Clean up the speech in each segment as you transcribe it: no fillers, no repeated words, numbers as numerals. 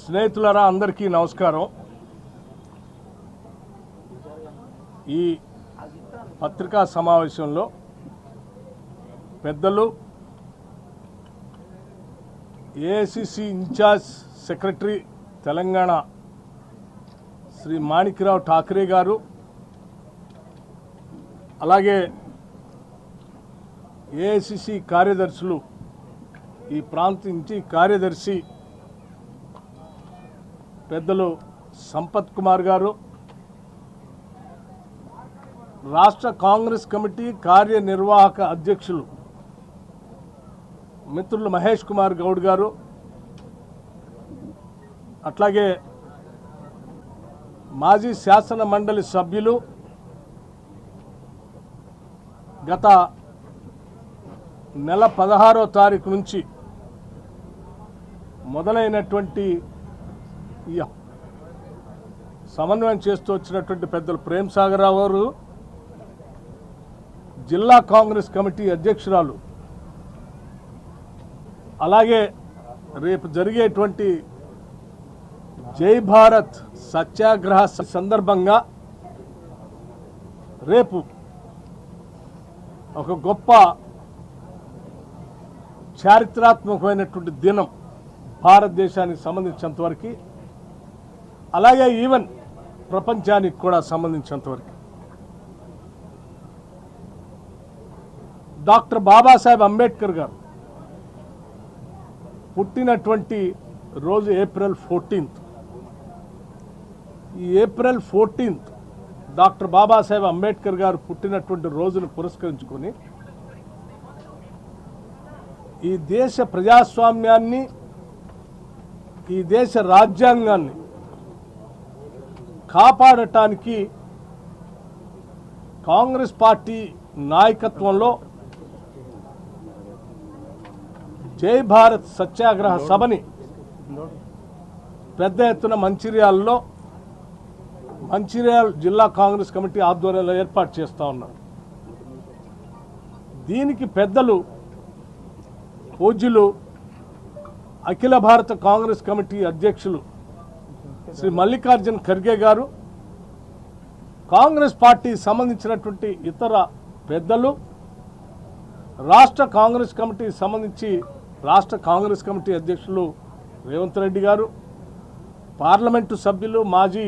స్నేహితులారా అందరికీ నమస్కారం. ఈ పత్రికా సమావేశంలో పెద్దలు AICC incharge secretary Telangana Shri Manikrao Thackeray garu, అలాగే ఏఐసిసి కార్యదర్శులు, ఈ ప్రాంతం నుంచి కార్యదర్శి పెద్దలు సంపత్ కుమార్ గారు, రాష్ట్ర కాంగ్రెస్ కమిటీ కార్యనిర్వాహక అధ్యక్షులు మిత్రులు మహేష్ కుమార్ గౌడ్ గారు, అట్లాగే మాజీ శాసన మండలి సభ్యులు, గత నెల 16వ తారీఖు నుంచి మొదలైనటువంటి ఈ సమన్వయం చేస్తూ వచ్చినటువంటి పెద్దలు ప్రేమ్ సాగర్ రావు గారు, జిల్లా కాంగ్రెస్ కమిటీ అధ్యక్షురాలు, అలాగే రేపు జరిగేటువంటి జై భారత్ సత్యాగ్రహ సందర్భంగా రేపు ఒక గొప్ప చారిత్రాత్మకమైనటువంటి దినం భారతదేశానికి సంబంధించినంతవరకు, అలాగే ఈవెన్ ప్రపంచానికి కూడా సంబంధించినంతవరకు డాక్టర్ బాబాసాహెబ్ అంబేద్కర్ గారు పుట్టినటువంటి రోజు ఏప్రిల్ 14th. ఈ April 14th doctor Babasaheb Ambedkar గారు పుట్టినటువంటి రోజును పురస్కరించుకొని ఈ దేశ ప్రజాస్వామ్యాన్ని, ఈ దేశ రాజ్యాంగాన్ని కాపాడటానికి కాంగ్రెస్ పార్టీ నాయకత్వంలో జై భారత్ సత్యాగ్రహ సభని పెద్ద ఎత్తున మంచిర్యాల జిల్లా కాంగ్రెస్ కమిటీ ఆధ్వర్యంలో ఏర్పాటు చేస్తూ ఉన్నారు. దీనికి పెద్దలు పూజ్యులు అఖిల భారత కాంగ్రెస్ కమిటీ అధ్యక్షులు శ్రీ మల్లికార్జున్ ఖర్గే గారు, కాంగ్రెస్ పార్టీ సంబంధించినటువంటి ఇతర పెద్దలు, రాష్ట్ర కాంగ్రెస్ కమిటీ సంబంధించి రాష్ట్ర కాంగ్రెస్ కమిటీ అధ్యక్షులు రేవంత్ రెడ్డి గారు, పార్లమెంటు సభ్యులు, మాజీ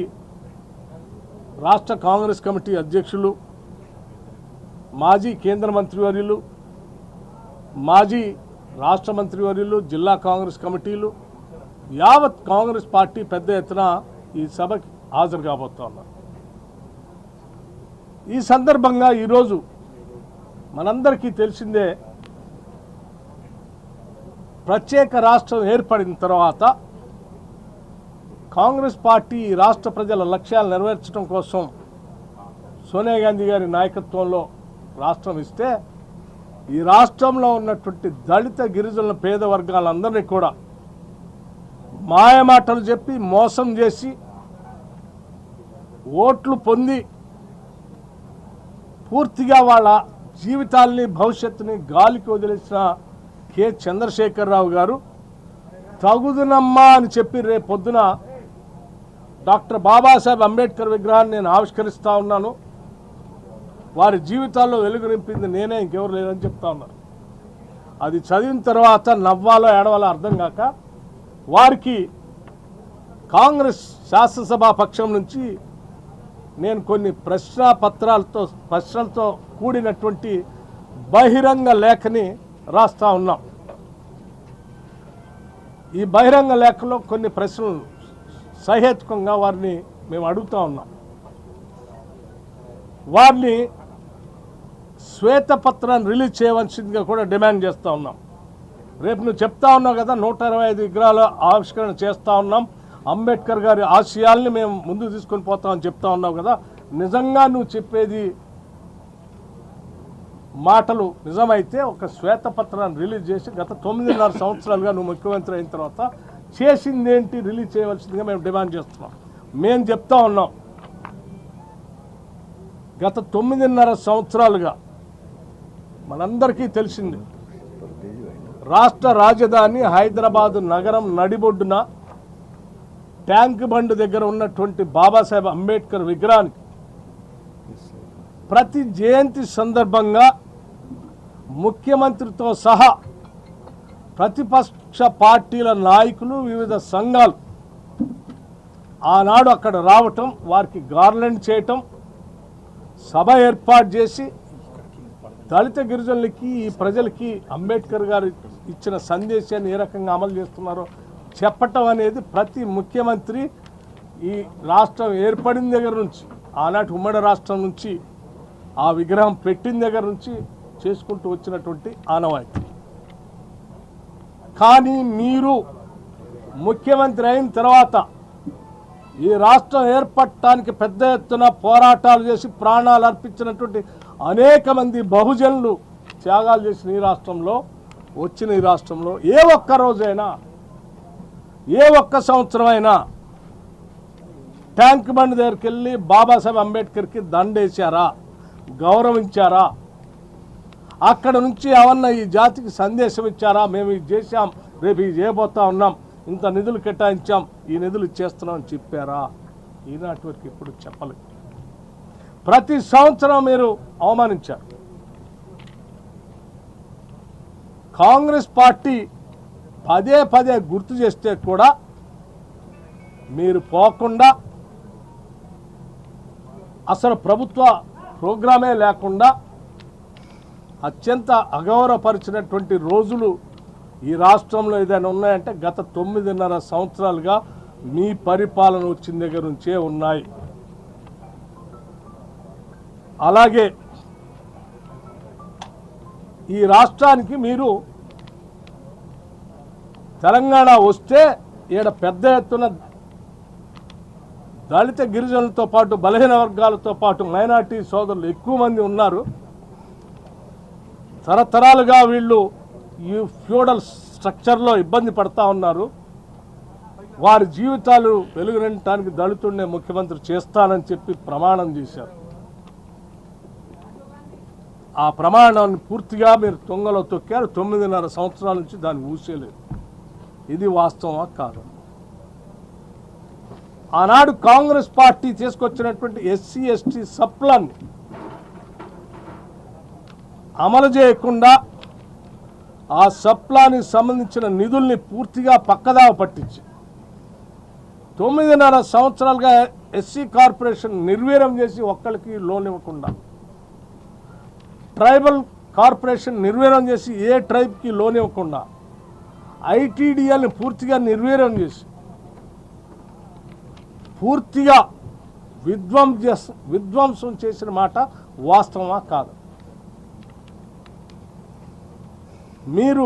రాష్ట్ర కాంగ్రెస్ కమిటీ అధ్యక్షులు, మాజీ కేంద్ర మంత్రివర్యులు, మాజీ రాష్ట్ర మంత్రివర్యులు, జిల్లా కాంగ్రెస్ కమిటీలు, యావత్ కాంగ్రెస్ పార్టీ పెద్ద ఎత్తున ఈ సభకి హాజరు కాబోతా ఉన్నారు. ఈ సందర్భంగా ఈరోజు మనందరికీ తెలిసిందే, ప్రత్యేక రాష్ట్రం ఏర్పడిన తర్వాత కాంగ్రెస్ పార్టీ రాష్ట్ర ప్రజల లక్ష్యాలు నెరవేర్చడం కోసం సోనియా గాంధీ గారి నాయకత్వంలో రాష్ట్రం ఇస్తే, ఈ రాష్ట్రంలో ఉన్నటువంటి దళిత గిరిజనుల పేద వర్గాలందరినీ కూడా మాయమాటలు చెప్పి మోసం చేసి ఓట్లు పొంది పూర్తిగా వాళ్ళ జీవితాల్ని, భవిష్యత్తుని గాలికి వదిలేసిన కె చంద్రశేఖరరావు గారు తగుదునమ్మా అని చెప్పి రేపు పొద్దున డాక్టర్ బాబాసాహెబ్ అంబేద్కర్ విగ్రహాన్ని నేను ఆవిష్కరిస్తూ ఉన్నాను, వారి జీవితాల్లో వెలుగు నింపింది నేనే, ఇంకెవరు లేదని చెప్తా ఉన్నారు. అది చదివిన తర్వాత నవ్వాలో ఏడవాలో అర్థం కాక వారికి కాంగ్రెస్ శాసనసభా పక్షం నుంచి నేను కొన్ని ప్రశ్నలతో కూడినటువంటి బహిరంగ లేఖని రాస్తా ఉన్నాం. ఈ బహిరంగ లేఖలో కొన్ని ప్రశ్నలు సహేతుకంగా వారిని మేము అడుగుతూ ఉన్నాం. వారిని శ్వేతపత్రాన్ని రిలీజ్ చేయవలసిందిగా కూడా డిమాండ్ చేస్తూ ఉన్నాం. రేపు నువ్వు చెప్తా ఉన్నావు కదా, 125 విగ్రహాల ఆవిష్కరణ చేస్తూ ఉన్నాం, అంబేద్కర్ గారి ఆశయాల్ని మేము ముందుకు తీసుకొని పోతామని చెప్తా ఉన్నావు కదా, నిజంగా నువ్వు చెప్పేది మాటలు నిజమైతే ఒక శ్వేతపత్రాన్ని రిలీజ్ చేసి గత 9.5 సంవత్సరాలుగా నువ్వు ముఖ్యమంత్రి అయిన తర్వాత చేసిందేంటి రిలీజ్ చేయవలసిందిగా మేము డిమాండ్ చేస్తున్నాం. మేము చెప్తా ఉన్నాం, గత 9.5 సంవత్సరాలుగా మనందరికీ తెలిసింది, రాష్ట్ర రాజధాని హైదరాబాదు నగరం నడిబొడ్డున ట్యాంక్ బండ్ దగ్గర ఉన్నటువంటి బాబాసాహెబ్ అంబేద్కర్ విగ్రహానికి ప్రతి జయంతి సందర్భంగా ముఖ్యమంత్రితో సహా ప్రతిపక్ష పార్టీల నాయకులు వివిధ సంఘాలు ఆనాడు అక్కడ రావటం, వారికి గార్లెండ్ చేయటం, సభ ఏర్పాటు చేసి దళిత గిరిజనులకి ఈ ప్రజలకి అంబేద్కర్ గారు ఇచ్చిన సందేశాన్ని ఏ రకంగా అమలు చేస్తున్నారో చెప్పటం అనేది ప్రతి ముఖ్యమంత్రి ఈ రాష్ట్రం ఏర్పడిన దగ్గర నుంచి, ఆనాటి ఉమ్మడి రాష్ట్రం నుంచి, ఆ విగ్రహం పెట్టిన దగ్గర నుంచి చేసుకుంటూ వచ్చినటువంటి ఆనవాయితీ. కానీ మీరు ముఖ్యమంత్రి అయిన తర్వాత ఈ రాష్ట్రం ఏర్పడటానికి పెద్ద ఎత్తున పోరాటాలు చేసి ప్రాణాలు అర్పించినటువంటి అనేక మంది బహుజనులు త్యాగాలు చేసిన ఈ రాష్ట్రంలో, వచ్చిన ఈ రాష్ట్రంలో ఏ ఒక్క రోజైనా, ఏ ఒక్క సంవత్సరం అయినా ట్యాంక్ బండ్ దగ్గరికి వెళ్ళి బాబాసాహెబ్ అంబేద్కర్కి దండేశారా, గౌరవించారా? అక్కడ నుంచి ఏమన్నా ఈ జాతికి సందేశం ఇచ్చారా? మేము ఇది చేశాం, రేపు ఇది చేయబోతా ఉన్నాం, ఇంత నిధులు కేటాయించాం, ఈ నిధులు ఇచ్చేస్తున్నాం అని చెప్పారా? ఈనాటి వరకు ఇప్పుడు చెప్పలేదు. ప్రతి సంవత్సరం మీరు అవమానించారు. కాంగ్రెస్ పార్టీ పదే పదే గుర్తు చేస్తే కూడా మీరు పోకుండా, అసలు ప్రభుత్వ ప్రోగ్రామే లేకుండా అత్యంత అగౌరవపరిచినటువంటి రోజులు ఈ రాష్ట్రంలో ఏదైనా ఉన్నాయంటే గత 9.5 సంవత్సరాలుగా మీ పరిపాలన వచ్చిన దగ్గర నుంచే ఉన్నాయి. అలాగే ఈ రాష్ట్రానికి మీరు తెలంగాణ వస్తే ఈడ పెద్ద ఎత్తున దళిత గిరిజనులతో పాటు బలహీన వర్గాలతో పాటు మైనార్టీ సోదరులు ఎక్కువ మంది ఉన్నారు. తరతరాలుగా వీళ్ళు ఈ ఫ్యూడల్ స్ట్రక్చర్లో ఇబ్బంది పడతా ఉన్నారు. వారి జీవితాలు వెలుగునించడానికి దళితుడినే ముఖ్యమంత్రి చేస్తానని చెప్పి ప్రమాణం చేశారు. ఆ ప్రమాణాన్ని పూర్తిగా మీరు తుంగలో తొక్కారు. 9.5 సంవత్సరాల నుంచి దాన్ని ఊసేయలేదు. ఇది వాస్తవమా కాదు? ఆనాడు కాంగ్రెస్ పార్టీ తీసుకొచ్చినటువంటి ఎస్సీ ఎస్టీ సప్లాన్ని అమలు చేయకుండా ఆ సప్లానికి సంబంధించిన నిధుల్ని పూర్తిగా పక్కదావ పట్టించి 9.5 సంవత్సరాలుగా ఎస్సీ కార్పొరేషన్ నిర్వీర్యం చేసి ఒక్కరికి లోన్ ఇవ్వకుండా, ట్రైబల్ కార్పొరేషన్ నిర్వీర్యం చేసి ఏ ట్రైబ్కి లోన్ ఇవ్వకుండా, ఐటీడీఎల్ని పూర్తిగా నిర్వీర్యం చేసి పూర్తిగా విధ్వంసం చేసిన మాట వాస్తవమా కాదు? మీరు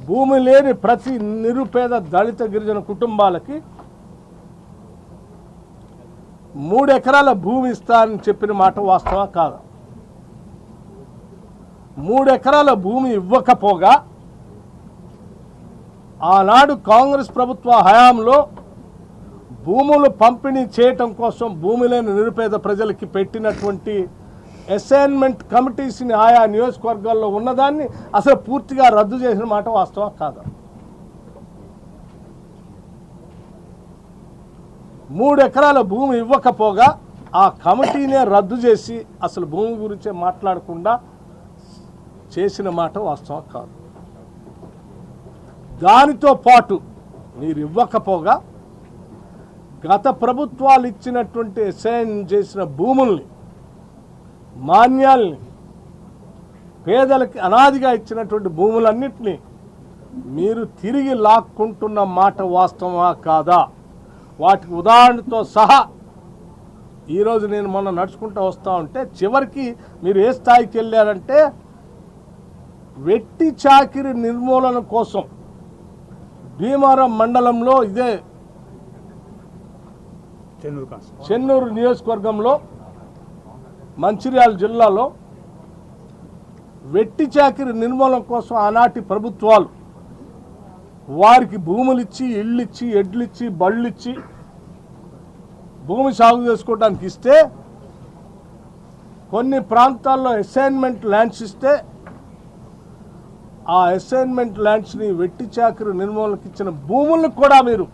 భూమి లేని ప్రతి నిరుపేద దళిత గిరిజన కుటుంబాలకి 3 ఎకరాల భూమి ఇస్తానని చెప్పిన మాట వాస్తవమా కాదు? 3 ఎకరాల భూమి ఇవ్వకపోగా ఆనాడు కాంగ్రెస్ ప్రభుత్వ హయాంలో భూములు పంపిణీ చేయటం కోసం భూమి లేని నిరుపేద ప్రజలకి పెట్టినటువంటి అసైన్మెంట్ కమిటీస్ని ఆయా నియోజకవర్గాల్లో ఉన్నదాన్ని అసలు పూర్తిగా రద్దు చేసిన మాట వాస్తవం కాదా? 3 ఎకరాల భూమి ఇవ్వకపోగా ఆ కమిటీనే రద్దు చేసి అసలు భూమి గురించే మాట్లాడకుండా చేసిన మాట వాస్తవం కాదు. దానితో పాటు మీరు ఇవ్వకపోగా గత ప్రభుత్వాలు ఇచ్చినటువంటి అసైన్ చేసిన భూముల్ని, మాన్యాల్ని, పేదలకి అనాదిగా ఇచ్చినటువంటి భూములన్నింటినీ మీరు తిరిగి లాక్కుంటున్న మాట వాస్తవమా కాదా? వాటికి ఉదాహరణతో సహా ఈరోజు నేను మొన్న నడుచుకుంటూ వస్తూ ఉంటే చివరికి మీరు ఏ స్థాయికి వెళ్ళారంటే వెట్టి చాకిరి నిర్మూలన కోసం భీమవరం మండలంలో ఇదే చెన్నూరు నియోజకవర్గంలో మంచిర్యాల జిల్లాలో వెట్టి చాకిరి నిర్మూలన కోసం ఆనాటి ప్రభుత్వాలు వారికి భూములు ఇచ్చి, ఇళ్ళు ఇచ్చి, ఎడ్లు ఇచ్చి, బళ్ళు ఇచ్చి భూమి సాగు చేసుకోవడానికి ఇస్తే, కొన్ని ప్రాంతాల్లో అసైన్మెంట్ ల్యాండ్స్ ఇస్తే ఆ అసైన్మెంట్ ల్యాండ్స్ని వెట్టి చాకిరి నిర్మూలనకి ఇచ్చిన భూములను కూడా మీరు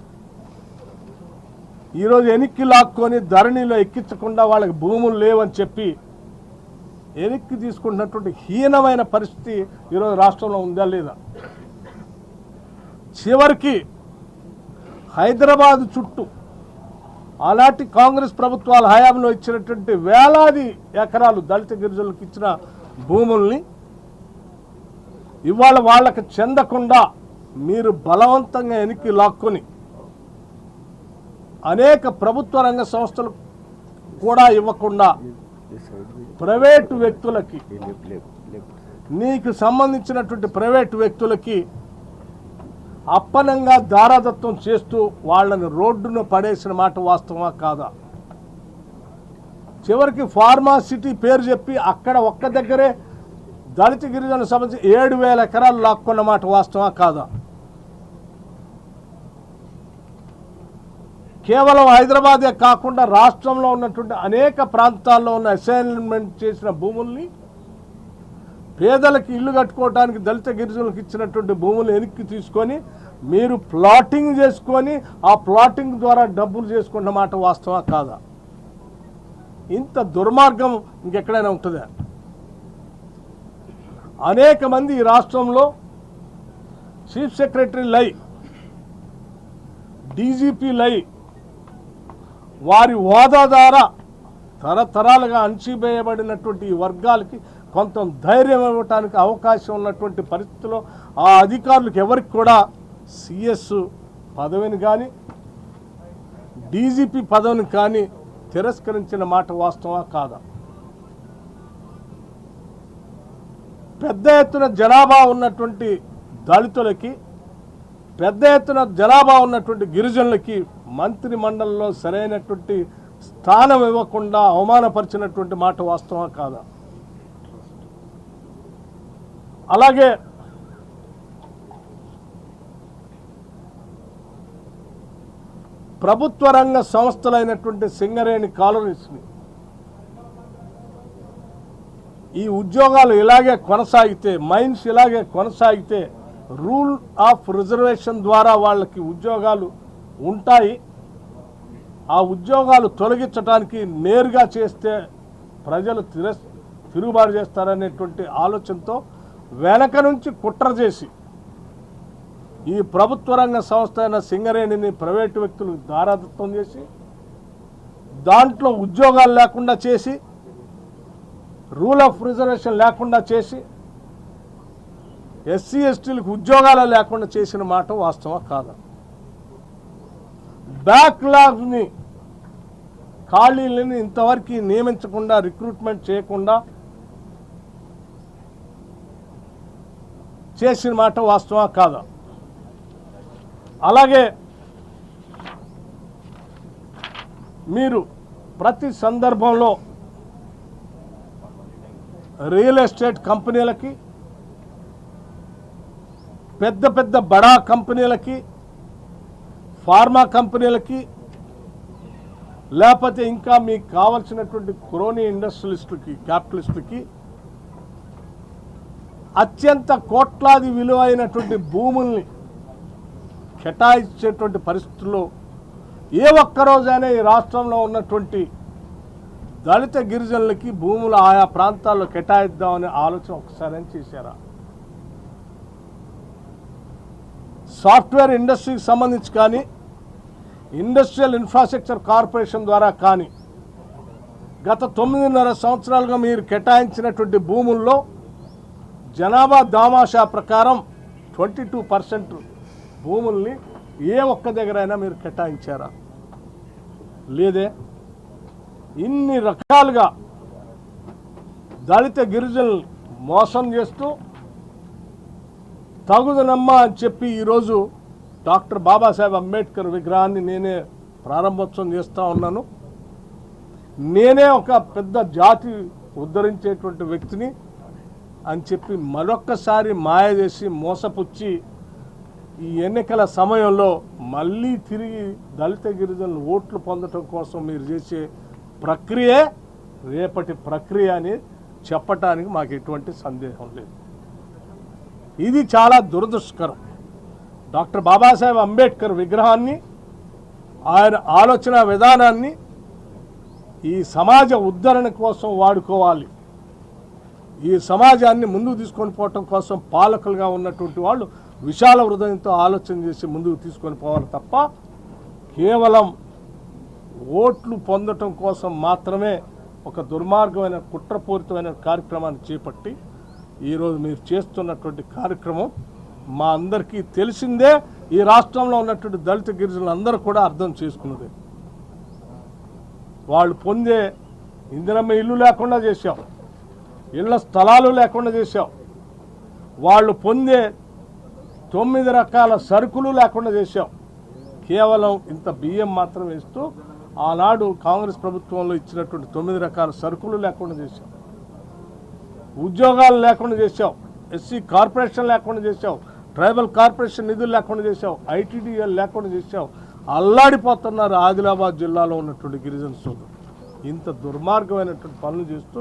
ఈరోజు వెనక్కి లాక్కొని ధరణిలో ఎక్కించకుండా వాళ్ళకి భూములు లేవని చెప్పి వెనక్కి తీసుకుంటున్నటువంటి హీనమైన పరిస్థితి ఈరోజు రాష్ట్రంలో ఉందా లేదా? చివరికి హైదరాబాద్ చుట్టూ అలాంటి కాంగ్రెస్ ప్రభుత్వాల హయాంలో ఇచ్చినటువంటి వేలాది ఎకరాలు దళిత గిరిజనులకు ఇచ్చిన భూముల్ని ఇవాళ వాళ్ళకి చెందకుండా మీరు బలవంతంగా వెనక్కి లాక్కొని అనేక ప్రభుత్వ రంగ సంస్థలు కూడా ఇవ్వకుండా ప్రైవేటు వ్యక్తులకి, నీకు సంబంధించినటువంటి ప్రైవేటు వ్యక్తులకి అప్పనంగా దారాదత్వం చేస్తూ వాళ్ళని రోడ్డును పడేసిన మాట వాస్తవమా కాదా? చివరికి ఫార్మాసిటీ పేరు చెప్పి అక్కడ ఒక్క దగ్గరే దళిత గిరిజనులకు సంబంధించి 7,000 ఎకరాలు లాక్కున్న మాట వాస్తవమా కాదా? కేవలం హైదరాబాదే కాకుండా రాష్ట్రంలో ఉన్నటువంటి అనేక ప్రాంతాల్లో ఉన్న అసైన్మెంట్ చేసిన భూముల్ని, పేదలకు ఇల్లు కట్టుకోవడానికి దళిత గిరిజనులకు ఇచ్చినటువంటి భూములు వెనక్కి తీసుకొని మీరు ప్లాటింగ్ చేసుకొని ఆ ప్లాటింగ్ ద్వారా డబ్బులు చేసుకున్న మాట వాస్తవా కాదా? ఇంత దుర్మార్గం ఇంకెక్కడైనా ఉంటుందా? అనేక మంది ఈ రాష్ట్రంలో చీఫ్ సెక్రటరీ లై, డీజీపీ లై, వారి హోదా ద్వారా తరతరాలుగా అణచివేయబడినటువంటి ఈ వర్గాలకి కొంత ధైర్యం ఇవ్వటానికి అవకాశం ఉన్నటువంటి పరిస్థితిలో ఆ అధికారులకు ఎవరికి కూడా సిఎస్ పదవిని కానీ డీజీపీ పదవిని కానీ తిరస్కరించిన మాట వాస్తవా కాదా? పెద్ద ఎత్తున జనాభా ఉన్నటువంటి దళితులకి, పెద్ద ఎత్తున జనాభా ఉన్నటువంటి గిరిజనులకి మంత్రి మండలిలో సరైనటువంటి స్థానం ఇవ్వకుండా అవమానపరిచినటువంటి మాట వాస్తవా కాదా? అలాగే ప్రభుత్వ రంగ సంస్థలైనటువంటి సింగరేణి కాలనీస్ని ఈ ఉద్యోగాలు ఇలాగే కొనసాగితే, మైన్స్ ఇలాగే కొనసాగితే రూల్ ఆఫ్ రిజర్వేషన్ ద్వారా వాళ్ళకి ఉద్యోగాలు ఉంటాయి. ఆ ఉద్యోగాలు తొలగించడానికి నేరుగా చేస్తే ప్రజలు తిరుగుబాటు చేస్తారనేటువంటి ఆలోచనతో వెనక నుంచి కుట్ర చేసి ఈ ప్రభుత్వ రంగ సంస్థ అయిన సింగరేణిని ప్రైవేటు వ్యక్తులు దారాదత్తం చేసి దాంట్లో ఉద్యోగాలు లేకుండా చేసి, రూల్ ఆఫ్ రిజర్వేషన్ లేకుండా చేసి, ఎస్సీ ఎస్టీలకు ఉద్యోగాలు లేకుండా చేసిన మాట వాస్తవా కాదా? బ్యాక్లాగ్ని, ఖాళీలని ఇంతవరకు నియమించకుండా, రిక్రూట్మెంట్ చేయకుండా చేసిన మాట వాస్తవా కాదా? అలాగే మీరు ప్రతి సందర్భంలో రియల్ ఎస్టేట్ కంపెనీలకి, పెద్ద పెద్ద బడా కంపెనీలకి, ఫార్మా కంపెనీలకి, లేకపోతే ఇంకా మీకు కావాల్సినటువంటి క్రోనీ ఇండస్ట్రియలిస్టులకి, క్యాపిటలిస్టులకి అత్యంత కోట్లాది విలువైనటువంటి భూముల్ని కేటాయించేటువంటి పరిస్థితుల్లో ఏ ఒక్కరోజైనా ఈ రాష్ట్రంలో ఉన్నటువంటి దళిత గిరిజనులకి భూములు ఆయా ప్రాంతాల్లో కేటాయిద్దామనే ఆలోచన ఒకసారి చేశారా? సాఫ్ట్వేర్ ఇండస్ట్రీకి సంబంధించి కానీ, ఇండస్ట్రియల్ ఇన్ఫ్రాస్ట్రక్చర్ కార్పొరేషన్ ద్వారా కానీ గత 9.5 సంవత్సరాలుగా మీరు కేటాయించినటువంటి భూముల్లో జనాభా దామాషా ప్రకారం 22% భూముల్ని ఏ ఒక్క దగ్గరైనా మీరు కేటాయించారా? లేదే. ఇన్ని రకాలుగా దళిత గిరిజనులు మోసం చేస్తూ తగుదనమ్మా అని చెప్పి ఈరోజు డాక్టర్ బాబాసాహెబ్ అంబేద్కర్ విగ్రహాన్ని నేనే ప్రారంభోత్సవం చేస్తూ ఉన్నాను. నేనే ఒక పెద్ద జాతి ఉద్ధరించేటువంటి వ్యక్తిని అని చెప్పి మరొక్కసారి మాయ చేసి మోసపుచ్చి ఈ ఎన్నికల సమయంలో మళ్ళీ తిరిగి దళిత గిరిజనులు ఓట్లు పొందడం కోసం మీరు చేసే ప్రక్రియే రేపటి ప్రక్రియ అని చెప్పటానికి మాకు ఎటువంటి సందేహం లేదు. ఇది చాలా దురదృష్టకరం. డాక్టర్ బాబాసాహెబ్ అంబేద్కర్ విగ్రహాన్ని ఆయన ఆలోచన విధానాన్ని ఈ సమాజ ఉద్ధరణ కోసం వాడుకోవాలి. ఈ సమాజాన్ని ముందుకు తీసుకొని పోవటం కోసం పాలకులుగా ఉన్నటువంటి వాళ్ళు విశాల హృదయంతో ఆలోచన చేసి ముందుకు తీసుకొని పోవాలి తప్ప కేవలం ఓట్లు పొందటం కోసం మాత్రమే ఒక దుర్మార్గమైన కుట్రపూరితమైన కార్యక్రమాన్ని చేపట్టి ఈరోజు మీరు చేస్తున్నటువంటి కార్యక్రమం మా అందరికీ తెలిసిందే. ఈ రాష్ట్రంలో ఉన్నటువంటి దళిత గిరిజనులు అందరూ కూడా అర్థం చేసుకున్నదే. వాళ్ళు పొందే ఇందిరమ్మ ఇల్లు లేకుండా చేశాం, ఇళ్ల స్థలాలు లేకుండా చేశాం, వాళ్ళు పొందే 9 రకాల సరుకులు లేకుండా చేశాం. కేవలం ఇంత బియ్యం మాత్రం ఇస్తూ ఆనాడు కాంగ్రెస్ ప్రభుత్వంలో ఇచ్చినటువంటి 9 రకాల సరుకులు లేకుండా చేశాం, ఉద్యోగాలు లేకుండా చేశాం, ఎస్సీ కార్పొరేషన్ లేకుండా చేశాం, ట్రైబల్ కార్పొరేషన్ నిధులు లేకుండా చేశాం, ఐటీడీఎల్ లేకుండా చేశాం. అల్లాడిపోతున్నారు ఆదిలాబాద్ జిల్లాలో ఉన్నటువంటి గిరిజన సోదరులు. ఇంత దుర్మార్గమైనటువంటి పనులు చేస్తూ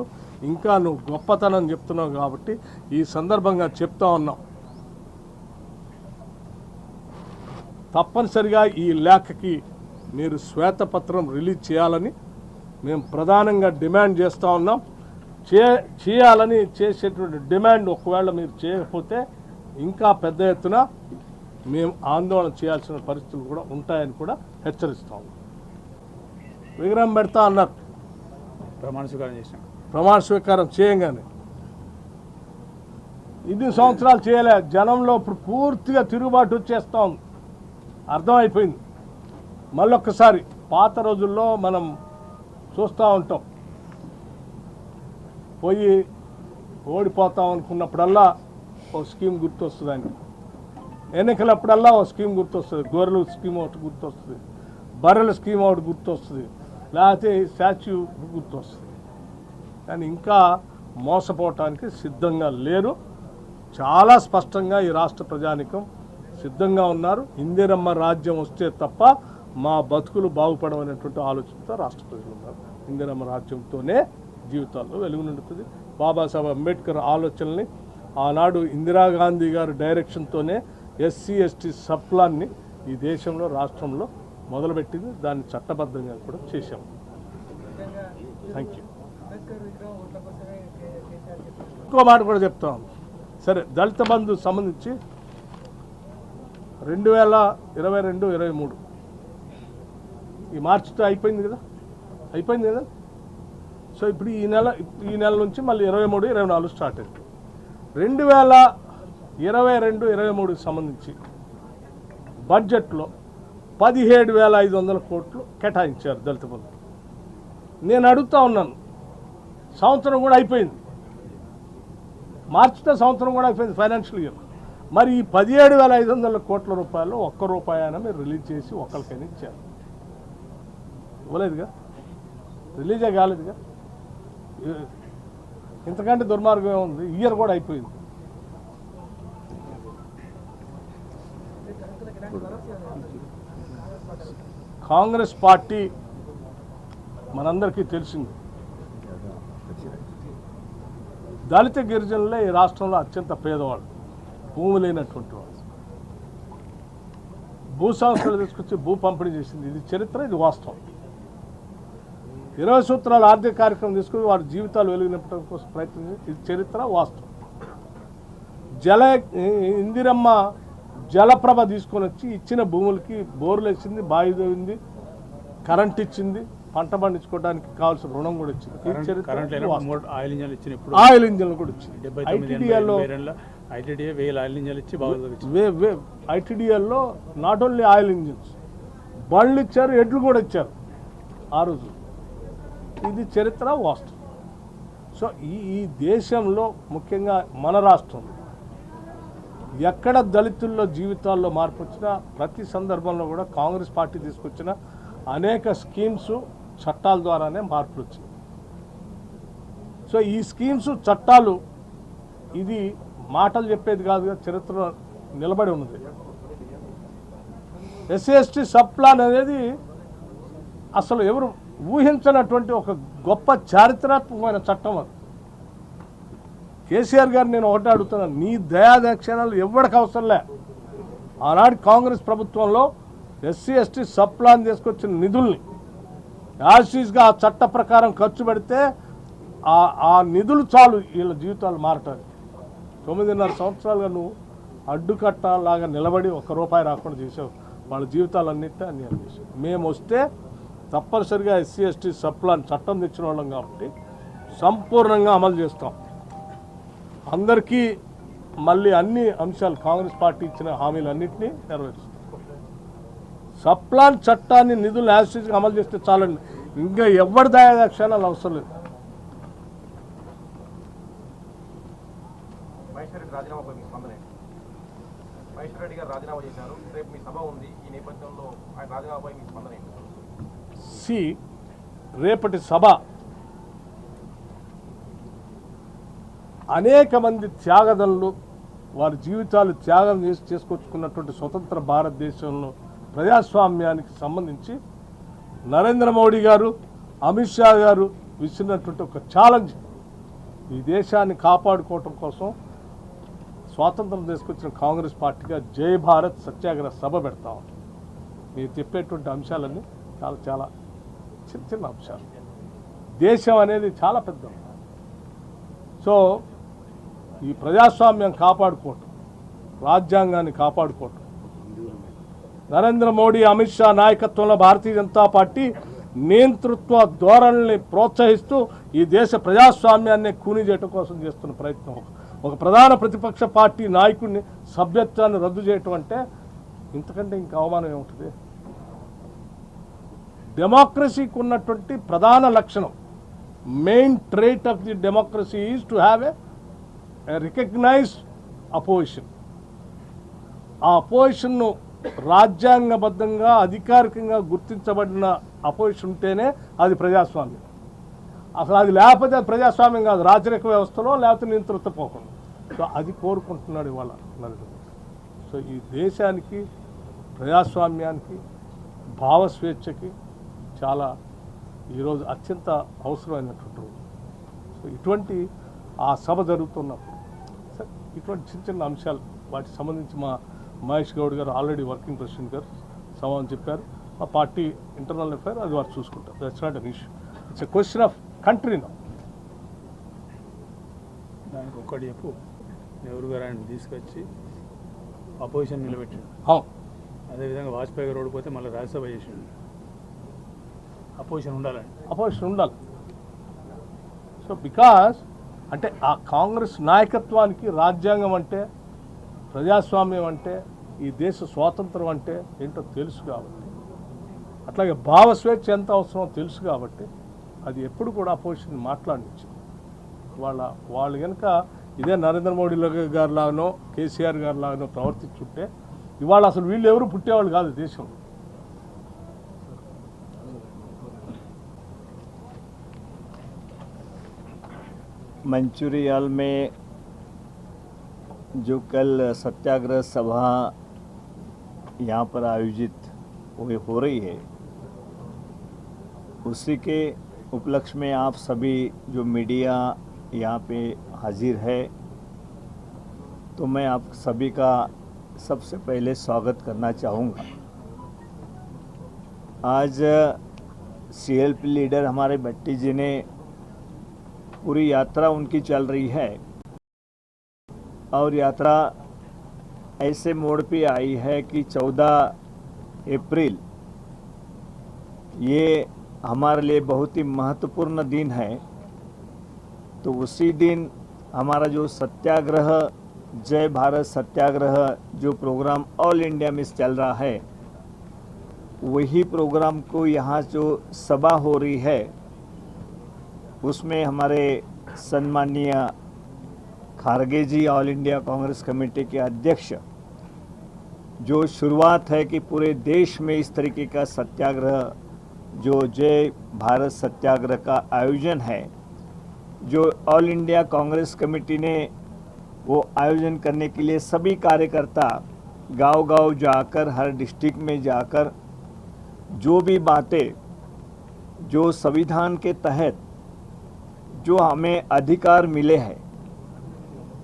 ఇంకా నువ్వు గొప్పతనం చెప్తున్నావు కాబట్టి ఈ సందర్భంగా చెప్తా ఉన్నాం, తప్పనిసరిగా ఈ లేఖకి మీరు శ్వేతపత్రం రిలీజ్ చేయాలని మేము ప్రధానంగా డిమాండ్ చేస్తూ ఉన్నాం. చేయాలని చేసేటువంటి డిమాండ్ ఒకవేళ మీరు చేయకపోతే ఇంకా పెద్ద ఎత్తున మేము ఆందోళన చేయాల్సిన పరిస్థితులు కూడా ఉంటాయని కూడా హెచ్చరిస్తాము. విగ్రహం పెడతా అన్నారు, ప్రమాణ స్వీకారం చేయంగానే 8 సంవత్సరాలు చేయలే. జనంలో ఇప్పుడు పూర్తిగా తిరుగుబాటు వచ్చేస్తూ ఉంది, అర్థమైపోయింది. మళ్ళొక్కసారి పాత రోజుల్లో మనం చూస్తూ ఉంటాం, పోయి ఓడిపోతాం అనుకున్నప్పుడల్లా ఓ స్కీమ్ గుర్తొస్తుందండి, ఎన్నికలప్పుడల్లా ఓ స్కీమ్ గుర్తొస్తుంది, గొర్రెలు స్కీమ్ ఒకటి గుర్తొస్తుంది, బర్రెల స్కీమ్ ఒకటి గుర్తొస్తుంది, లేకపోతే స్టాచ్యూ గుర్తొస్తుంది. కానీ ఇంకా మోసపోవటానికి సిద్ధంగా లేరు. చాలా స్పష్టంగా ఈ రాష్ట్ర ప్రజానికం సిద్ధంగా ఉన్నారు. ఇందిరమ్మ రాజ్యం వస్తే తప్ప మా బతుకులు బాగుపడమనేటువంటి ఆలోచనతో రాష్ట్ర ప్రజలు ఉన్నారు. ఇందిరమ్మ రాజ్యంతోనే జీవితాల్లో వెలుగు నిండుతుంది. బాబాసాహెబ్ అంబేద్కర్ ఆలోచనల్ని ఆనాడు ఇందిరాగాంధీ గారి డైరెక్షన్తోనే ఎస్సీ ఎస్టీ సప్లాన్ని ఈ దేశంలో రాష్ట్రంలో మొదలుపెట్టింది. దాన్ని చట్టబద్ధంగా కూడా చేశాము. Thank you. ఇంకో మాట కూడా చెప్తాం. సరే, దళిత బంధు సంబంధించి 2022-23 ఈ మార్చితో అయిపోయింది కదా. సో ఇప్పుడు ఈ నెల నుంచి మళ్ళీ 23-24 స్టార్ట్ అయింది. 2022-23 సంబంధించి బడ్జెట్లో 17,500 కోట్లు కేటాయించారు దళిత బంధు. నేను అడుగుతా ఉన్నాను, సంవత్సరం కూడా అయిపోయింది, మార్చితో సంవత్సరం కూడా అయిపోయింది ఫైనాన్షియల్ ఇయర్. మరి ఈ 17,500 కోట్ల రూపాయలు ఒక్క రూపాయి అయినా మీరు రిలీజ్ చేసి ఒక్కరికైనా ఇచ్చారు? ఇవ్వలేదుగా, రిలీజే కాలేదుగా. ఇంతకంటే దుర్మార్గం ఉంది. ఇయర్ కూడా అయిపోయింది. కాంగ్రెస్ పార్టీ మనందరికీ తెలిసింది, దళిత గిరిజనులే ఈ రాష్ట్రంలో అత్యంత పేదవాళ్ళు, భూమి లేనటువంటి వాళ్ళు. భూ సంస్థలు తీసుకొచ్చి భూ పంపిణీ చేసింది. ఇది చరిత్ర, ఇది వాస్తవం. 20 సూత్రాల ఆర్థిక కార్యక్రమం తీసుకుని వారి జీవితాలు వెలుగునింపడం కోసం ప్రయత్నించింది. ఇది చరిత్ర, వాస్తవం. ఇందిరమ్మ జలప్రభ తీసుకొని వచ్చి ఇచ్చిన భూములకి బోర్లు వేసింది, బావి తవ్వింది, కరెంట్ ఇచ్చింది, పంట పండించుకోవడానికి కావాల్సిన రుణం కూడా ఇచ్చింది. ఆయిల్ ఇంజన్లు కూడా ఇచ్చింది. ఐటీడీఎల్లో నాట్ ఓన్లీ ఆయిల్ ఇంజిన్స్, బండ్లు ఇచ్చారు, ఎడ్లు కూడా ఇచ్చారు ఆ రోజు. ఇది చరిత్ర, వాస్తవం. సో ఈ దేశంలో ముఖ్యంగా మన రాష్ట్రంలో ఎక్కడ దళితుల్లో జీవితాల్లో మార్పు వచ్చినా ప్రతి సందర్భంలో కూడా కాంగ్రెస్ పార్టీ తీసుకొచ్చిన అనేక స్కీమ్స్, చట్టాల ద్వారానే మార్పులు వచ్చింది. సో ఈ స్కీమ్స్, చట్టాలు ఇది మాటలు చెప్పేది కాదుగా, చరిత్రలో నిలబడి ఉన్నది. ఎస్సీ ఎస్టీ సబ్ ప్లాన్ అనేది అసలు ఎవరు ఊహించినటువంటి ఒక గొప్ప చారిత్రాత్మకమైన చట్టం అది. కేసీఆర్ గారు నేను ఒకటే అడుగుతున్నాను, నీ దయాదక్షిణాలు ఎవరికి అవసరంలే. ఆనాడు కాంగ్రెస్ ప్రభుత్వంలో ఎస్సీ ఎస్టీ సబ్ ప్లాన్ తీసుకొచ్చిన నిధుల్ని యాసిస్గా ఆ చట్ట ప్రకారం ఖర్చు పెడితే ఆ నిధులు చాలు వీళ్ళ జీవితాలు మారటానికి. 9.5 సంవత్సరాలుగా నువ్వు అడ్డుకట్టలాగా నిలబడి ₹1 రాకుండా చేసావు. వాళ్ళ జీవితాలన్నింటినీ అన్యాయం చేసావు. మేము వస్తే తప్పనిసరిగా ఎస్సీ ఎస్టీ సబ్ ప్లాన్ చట్టం తెచ్చిన వాళ్ళం కాబట్టి సంపూర్ణంగా అమలు చేస్తాం. అందరికీ మళ్ళీ అన్ని అంశాలు కాంగ్రెస్ పార్టీ ఇచ్చిన హామీలన్నింటినీ నెరవేరుస్తాం. సబ్ ప్లాన్ చట్టాన్ని నిధులు యాసిస్గా అమలు చేస్తే చాలండి. ఇంకా ఎవరి దయాక్షణాలు అవసరం లేదు. రాజీనామాపై మీ స్పందన ఏంటి? మహేశ్వర్ రెడ్డి గారు రాజీనామా చేశారు, రేపు మీ సభ ఉంది. ఈ నేపథ్యంలో ఆయన రాజీనామాపై మీ స్పందన ఏంటి? రేపటి సభ అనేక మంది త్యాగదనులు వారి జీవితాలు త్యాగం చేసుకొచ్చుకున్నటువంటి స్వతంత్ర భారతదేశంలో ప్రజాస్వామ్యానికి సంబంధించి నరేంద్ర మోడీ గారు, అమిత్ షా గారు విసిరినటువంటి ఒక ఛాలెంజ్. ఈ దేశాన్ని కాపాడుకోవటం కోసం స్వాతంత్రం తీసుకొచ్చిన కాంగ్రెస్ పార్టీగా జై భారత్ సత్యాగ్రహ సభ పెడతాం. మీరు చెప్పేటువంటి అంశాలన్నీ చాలా చాలా చిన్న చిన్న అంశాలు. దేశం అనేది చాలా పెద్ద. సో ఈ ప్రజాస్వామ్యం కాపాడుకోవటం, రాజ్యాంగాన్ని కాపాడుకోవటం, నరేంద్ర మోడీ అమిత్ షా నాయకత్వంలో భారతీయ జనతా పార్టీ నియంతృత్వ ధోరణిని ప్రోత్సహిస్తూ ఈ దేశ ప్రజాస్వామ్యాన్ని కూని చేయడం కోసం చేస్తున్న ప్రయత్నం. ఒక ప్రధాన ప్రతిపక్ష పార్టీ నాయకుడిని సభ్యత్వాన్ని రద్దు చేయటం అంటే ఇంతకంటే ఇంకా అవమానం ఏముంటుంది? డెమోక్రసీకి ఉన్నటువంటి ప్రధాన లక్షణం, main trait of the democracy is to have a recognised opposition. ఆ అపోజిషన్ను రాజ్యాంగబద్ధంగా అధికారికంగా గుర్తించబడిన అపోజిషన్ ఉంటేనే అది ప్రజాస్వామ్యం. అసలు అది లేకపోతే అది ప్రజాస్వామ్యం కాదు, రాజరిక వ్యవస్థలో లేకపోతే నియంత్రిత పోకుండా. సో అది కోరుకుంటున్నాడు ఇవాళ నరేంద్ర మోడీ. సో ఈ దేశానికి, ప్రజాస్వామ్యానికి, భావస్వేచ్ఛకి చాలా ఈరోజు అత్యంత అవసరమైనటువంటి రోజు. సో ఇటువంటి ఆ సభ జరుగుతున్నప్పుడు ఇటువంటి చిన్న చిన్న అంశాలు వాటికి సంబంధించి మా మహేష్ గౌడ్ గారు ఆల్రెడీ వర్కింగ్ ప్రెసిడెంట్ గారు సమాధానం చెప్పారు. మా పార్టీ ఇంటర్నల్ అఫైర్ అది వారు చూసుకుంటారు. That's not an issue. It's a question of country now. దానికి ఒక్కటి చెప్పు, నెహ్రూ గారు ఆయన తీసుకొచ్చి అపోజిషన్ నిలబెట్టాడు. అదేవిధంగా వాజ్పేయి గారు ఓడిపోతే మళ్ళీ రాజ్యసభ చేసిండు. అపోజిషన్ ఉండాలి. సో బికాస్ అంటే ఆ కాంగ్రెస్ నాయకత్వానికి రాజ్యాంగం అంటే, ప్రజాస్వామ్యం అంటే, ఈ దేశ స్వాతంత్రం అంటే ఏంటో తెలుసు కాబట్టి, అట్లాగే భావస్వేచ్ఛ ఎంత అవసరమో తెలుసు కాబట్టి అది ఎప్పుడు కూడా అపోజిషన్ మాట్లాడించింది. వాళ్ళు కనుక ఇదే నరేంద్ర మోడీ గారి లాగానో కేసీఆర్ గారి లాగానో ప్రవర్తించుంటే ఇవాళ అసలు వీళ్ళు ఎవరు పుట్టేవాళ్ళు కాదు దేశంలో. मंचूरियल में जो कल सत्याग्रह सभा यहाँ पर आयोजित हो रही है, उसी के उपलक्ष्य में आप सभी जो मीडिया यहाँ पे हाजिर है, तो मैं आप सभी का सबसे पहले स्वागत करना चाहूँगा। आज सीएलपी लीडर हमारे भट्टी जी ने पूरी यात्रा उनकी चल रही है और यात्रा ऐसे मोड़ पे आई है कि 14 अप्रैल ये हमारे लिए बहुत ही महत्वपूर्ण दिन है। तो उसी दिन हमारा जो सत्याग्रह, जय भारत सत्याग्रह जो प्रोग्राम ऑल इंडिया में चल रहा है, वही प्रोग्राम को यहाँ जो सभा हो रही है उसमें हमारे सम्माननीय खारगे जी, ऑल इंडिया कांग्रेस कमेटी के अध्यक्ष, जो शुरुआत है कि पूरे देश में इस तरीके का सत्याग्रह जो जय भारत सत्याग्रह का आयोजन है, जो ऑल इंडिया कांग्रेस कमेटी ने वो आयोजन करने के लिए सभी कार्यकर्ता गांव-गांव जाकर, हर डिस्ट्रिक्ट में जाकर जो भी बातें जो संविधान के तहत जो हमें अधिकार मिले हैं,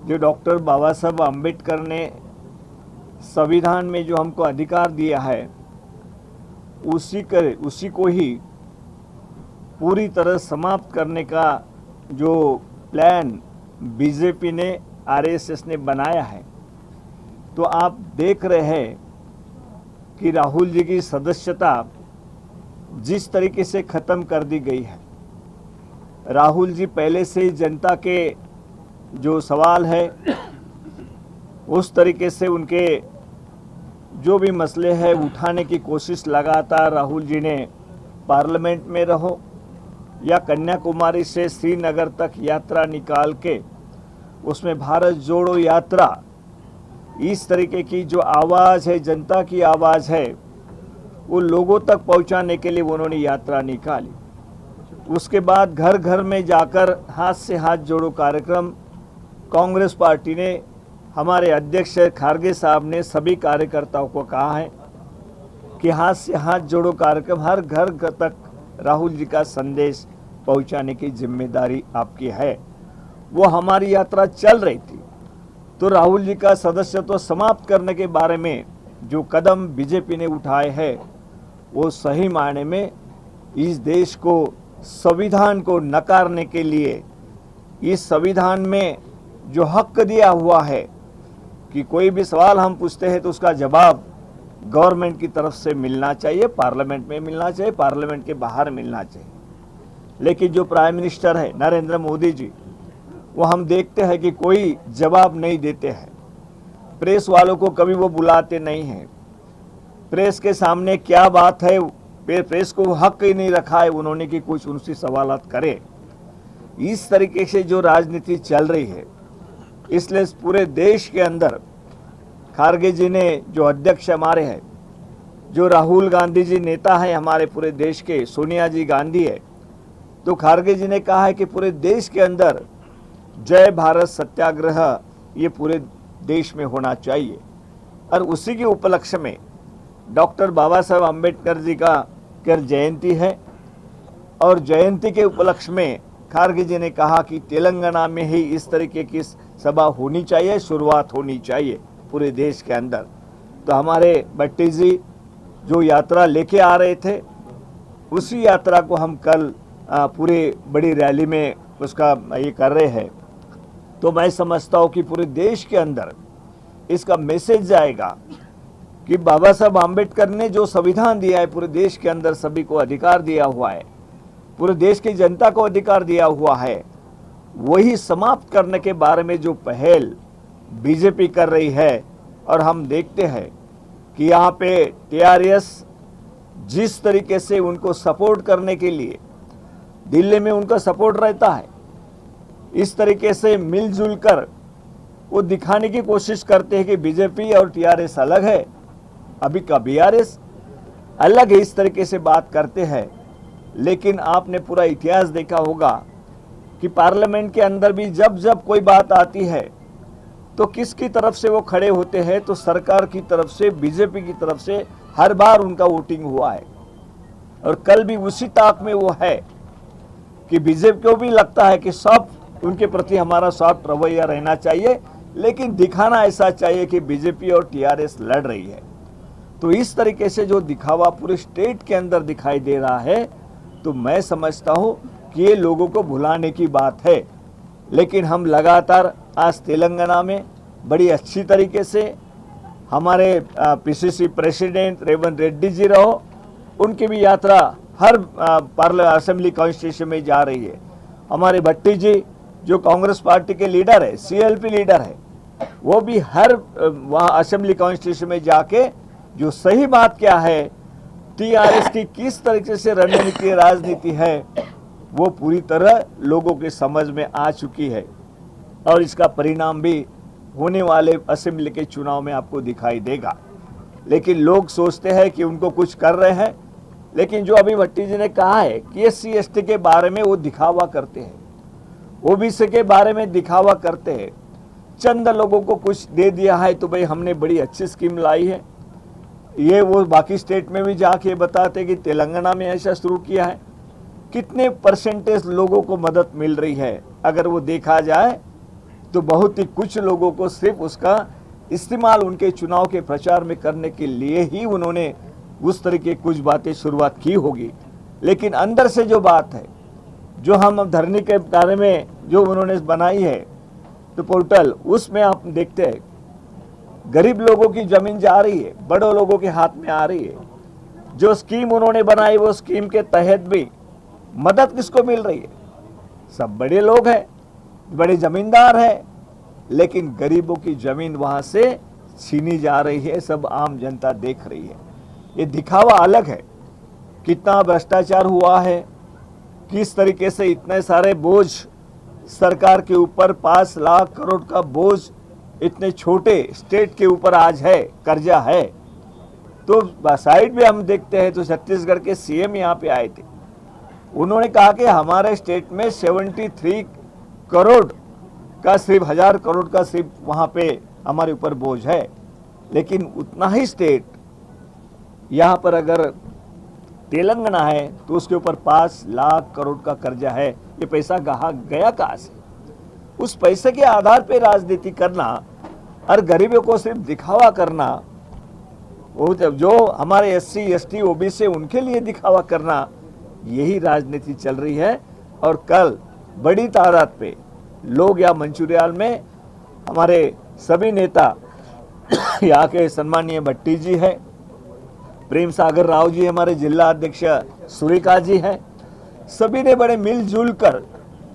जो डॉक्टर बाबा साहब अम्बेडकर ने संविधान में जो हमको अधिकार दिया है, उसी को ही पूरी तरह समाप्त करने का जो प्लान बीजेपी ने, आरएसएस ने बनाया है। तो आप देख रहे हैं कि राहुल जी की सदस्यता जिस तरीके से खत्म कर दी गई है। राहुल जी पहले से ही जनता के जो सवाल है उस तरीके से उनके जो भी मसले हैं उठाने की कोशिश लगातार राहुल जी ने पार्लियामेंट में रहो या कन्याकुमारी से श्रीनगर तक यात्रा निकाल के उसमें भारत जोड़ो यात्रा, इस तरीके की जो आवाज़ है, जनता की आवाज़ है, वो लोगों तक पहुंचाने के लिए उन्होंने यात्रा निकाली। उसके बाद घर घर में जाकर हाथ से हाथ जोड़ो कार्यक्रम कांग्रेस पार्टी ने, हमारे अध्यक्ष खारगे साहब ने सभी कार्यकर्ताओं को कहा है कि हाथ से हाथ जोड़ो कार्यक्रम हर घर तक राहुल जी का संदेश पहुंचाने की जिम्मेदारी आपकी है। वो हमारी यात्रा चल रही थी। तो राहुल जी का सदस्यत्व समाप्त करने के बारे में जो कदम बीजेपी ने उठाए हैं वो सही मायने में इस देश को, संविधान को नकारने के लिए, इस संविधान में जो हक दिया हुआ है कि कोई भी सवाल हम पूछते हैं तो उसका जवाब गवर्नमेंट की तरफ से मिलना चाहिए, पार्लियामेंट में मिलना चाहिए, पार्लियामेंट के बाहर मिलना चाहिए। लेकिन जो प्राइम मिनिस्टर है नरेंद्र मोदी जी, वो हम देखते हैं कि कोई जवाब नहीं देते हैं। प्रेस वालों को कभी वो बुलाते नहीं हैं। प्रेस के सामने क्या बात है, प्रेस को हक ही नहीं रखा है उन्होंने कि कुछ उनसे सवालात करे। इस तरीके से जो राजनीति चल रही है, इसलिए पूरे देश के अंदर खारगे जी ने, जो अध्यक्ष हमारे हैं, जो राहुल गांधी जी नेता है हमारे पूरे देश के, सोनिया जी गांधी है, तो खारगे जी ने कहा है कि पूरे देश के अंदर जय भारत सत्याग्रह ये पूरे देश में होना चाहिए। और उसी के उपलक्ष्य में डॉक्टर बाबा साहब अम्बेडकर जी का जयंती है और जयंती के उपलक्ष्य में खारगे जी ने कहा कि तेलंगाना में ही इस तरीके की सभा होनी चाहिए, शुरुआत होनी चाहिए पूरे देश के अंदर। तो हमारे भट्टी जी जो यात्रा लेके आ रहे थे, उसी यात्रा को हम कल पूरे बड़ी रैली में उसका ये कर रहे हैं। तो मैं समझता हूँ कि पूरे देश के अंदर इसका मैसेज जाएगा कि बाबा साहब आम्बेडकर ने जो संविधान दिया है, पूरे देश के अंदर सभी को अधिकार दिया हुआ है, पूरे देश की जनता को अधिकार दिया हुआ है, वही समाप्त करने के बारे में जो पहल बीजेपी कर रही है। और हम देखते हैं कि यहाँ पे टीआरएस जिस तरीके से उनको सपोर्ट करने के लिए दिल्ली में उनका सपोर्ट रहता है, इस तरीके से मिलजुल कर वो दिखाने की कोशिश करते हैं कि बीजेपी और टीआरएस अलग है, अभी का बीआरएस अलग है, इस तरीके से बात करते हैं। लेकिन आपने पूरा इतिहास देखा होगा कि पार्लियामेंट के अंदर भी जब जब कोई बात आती है तो किसकी तरफ से वो खड़े होते हैं, तो सरकार की तरफ से, बीजेपी की तरफ से हर बार उनका वोटिंग हुआ है। और कल भी उसी ताक में वो है कि बीजेपी को भी लगता है कि सब उनके प्रति हमारा सॉफ्ट रवैया रहना चाहिए, लेकिन दिखाना ऐसा चाहिए कि बीजेपी और टीआरएस लड़ रही है। तो इस तरीके से जो दिखावा पूरे स्टेट के अंदर दिखाई दे रहा है, तो मैं समझता हूँ कि ये लोगों को भुलाने की बात है। लेकिन हम लगातार आज तेलंगाना में बड़ी अच्छी तरीके से हमारे पीसीसी प्रेसिडेंट रेवंत रेड्डी जी रहो, उनकी भी यात्रा हर असेंबली कॉन्स्टिट्यूशन में जा रही है। हमारे भट्टी जी जो कांग्रेस पार्टी के लीडर है, सीएलपी लीडर है, वो भी हर वहाँ असेंबली कॉन्स्टिट्यूशन में जाके जो सही बात क्या है, टीआरएस की किस तरीके से रणनीति राजनीति है, वो पूरी तरह लोगों के समझ में आ चुकी है। और इसका परिणाम भी होने वाले असेंबली के चुनाव में आपको दिखाई देगा। लेकिन लोग सोचते हैं कि उनको कुछ कर रहे हैं, लेकिन जो अभी भट्टी जी ने कहा है कि एससी एसटी के बारे में वो दिखावा करते हैं, ओबीसी के बारे में दिखावा करते हैं। चंद लोगों को कुछ दे दिया है तो भाई हमने बड़ी अच्छी स्कीम लाई है, ये वो बाकी स्टेट में भी जाके बताते कि तेलंगाना में ऐसा शुरू किया है। कितने परसेंटेज लोगों को मदद मिल रही है, अगर वो देखा जाए तो बहुत ही कुछ लोगों को सिर्फ उसका इस्तेमाल उनके चुनाव के प्रचार में करने के लिए ही उन्होंने उस तरीके कुछ बातें शुरुआत की होगी, लेकिन अंदर से जो बात है, जो हम अब धरने के बारे में जो उन्होंने बनाई है तो पोर्टल, उसमें आप देखते हैं गरीब लोगों की जमीन जा रही है, बड़ों लोगों के हाथ में आ रही है। जो स्कीम उन्होंने बनाई वो स्कीम के तहत भी मदद किसको मिल रही है? सब बड़े लोग हैं, बड़े जमींदार हैं, लेकिन गरीबों की जमीन वहां से छीनी जा रही है, सब आम जनता देख रही है। ये दिखावा अलग है, कितना भ्रष्टाचार हुआ है, किस तरीके से इतने सारे बोझ सरकार के ऊपर, 5 लाख करोड़ का बोझ इतने छोटे स्टेट के ऊपर आज है, कर्जा है। तो साइड में हम देखते हैं तो छत्तीसगढ़ के सीएम यहाँ पे आए थे, उन्होंने कहा कि हमारे स्टेट में 73 करोड़ का सिर्फ 1000 करोड़ का सिर्फ वहाँ पे हमारे ऊपर बोझ है, लेकिन उतना ही स्टेट यहाँ पर अगर तेलंगाना है तो उसके ऊपर 5 लाख करोड़ का कर्जा है। ये पैसा कहाँ गया, कहाँ से? उस पैसे के आधार पे राजनीति करना और गरीबों को सिर्फ दिखावा करना, वो जो हमारे SC ST OBC उनके लिए दिखावा करना, यही राजनीति चल रही है। और कल बड़ी तादाद पे लोग यहाँ मंचूरियल में हमारे सभी नेता, यहाँ के सम्मानीय भट्टी जी है, प्रेम सागर राव जी हमारे जिला अध्यक्ष सुरेखा जी हैं, सभी ने बड़े मिलजुल कर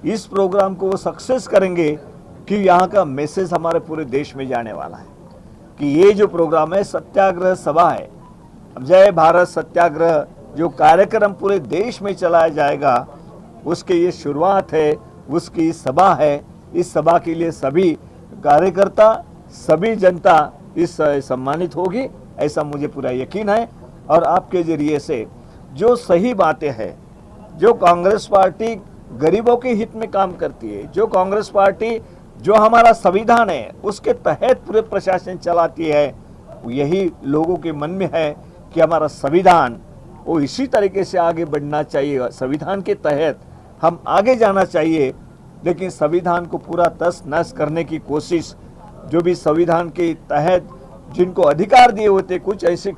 इस प्रोग्राम को सक्सेस करेंगे कि यहाँ का मैसेज हमारे पूरे देश में जाने वाला है कि ये जो प्रोग्राम है सत्याग्रह सभा है। अब जय भारत सत्याग्रह जो कार्यक्रम पूरे देश में चलाया जाएगा, उसकी ये शुरुआत है, उसकी सभा है। इस सभा के लिए सभी कार्यकर्ता, सभी जनता इस सम्मानित होगी, ऐसा मुझे पूरा यकीन है। और आपके जरिए से जो सही बातें हैं, जो कांग्रेस पार्टी गरीबों के हित में काम करती है, जो कांग्रेस पार्टी जो हमारा संविधान है उसके तहत पूरे प्रशासन चलाती है, यही लोगों के मन में है कि हमारा संविधान वो इसी तरीके से आगे बढ़ना चाहिए, संविधान के तहत हम आगे जाना चाहिए। लेकिन संविधान को पूरा तस नस करने की कोशिश, जो भी संविधान के तहत जिनको अधिकार दिए होते, कुछ ऐसे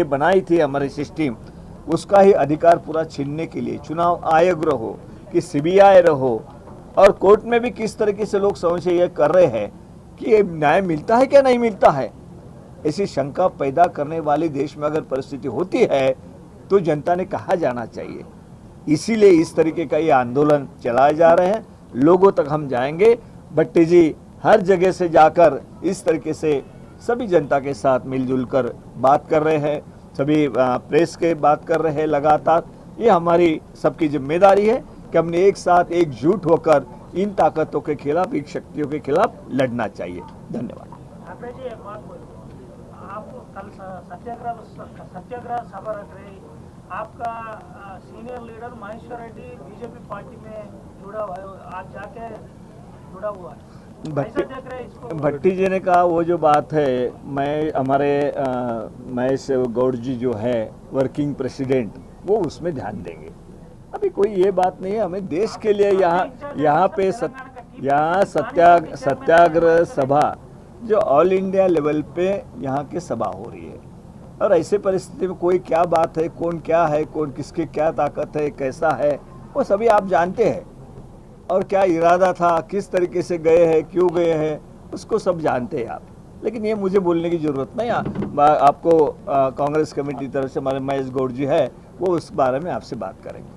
बनाई थी हमारे सिस्टम, उसका ही अधिकार पूरा छीनने के लिए चुनाव आयोग रहो कि CBI रहो, और कोर्ट में भी किस तरीके से लोग संशय कर रहे हैं कि ये न्याय मिलता है क्या नहीं मिलता है, ऐसी शंका पैदा करने वाली देश में अगर परिस्थिति होती है तो जनता ने कहा जाना चाहिए। इसीलिए इस तरीके का ये आंदोलन चलाए जा रहे हैं, लोगों तक हम जाएंगे। भट्टी जी हर जगह से जाकर इस तरीके से सभी जनता के साथ मिलजुल कर बात कर रहे हैं, सभी प्रेस के बात कर रहे हैं लगातार। ये हमारी सबकी जिम्मेदारी है कि हमने एक साथ एकजुट होकर इन ताकतों के खिलाफ, इन शक्तियों के खिलाफ लड़ना चाहिए। धन्यवाद। ठाकरे जी, एक बात बोलो, आप कल सत्याग्रह सभा रख रहे, आपका senior leader Maheshwar Reddy BJP party में जुड़ा हुआ है, आज जाके जुड़ा हुआ है, कैसा देख रहे हैं इसको? भट्टी जी ने कहा वो जो बात है, मैं हमारे महेश गौड़ जी जो है वर्किंग प्रेसिडेंट, वो उसमें ध्यान देंगे। अभी कोई ये बात नहीं है, हमें देश के लिए यहाँ पे सत्याग्रह सभा जो ऑल इंडिया लेवल पे यहाँ के सभा हो रही है, और ऐसे परिस्थिति में कोई क्या बात है, कौन क्या है, कौन किसकी क्या ताकत है, कैसा है, वो सभी आप जानते हैं, और क्या इरादा था, किस तरीके से गए हैं, क्यों गए हैं, उसको सब जानते हैं आप। लेकिन ये मुझे बोलने की ज़रूरत नहीं, आपको कांग्रेस कमेटी की तरफ से हमारे महेश गौड़ जी है, वो उस बारे में आपसे बात करेंगे।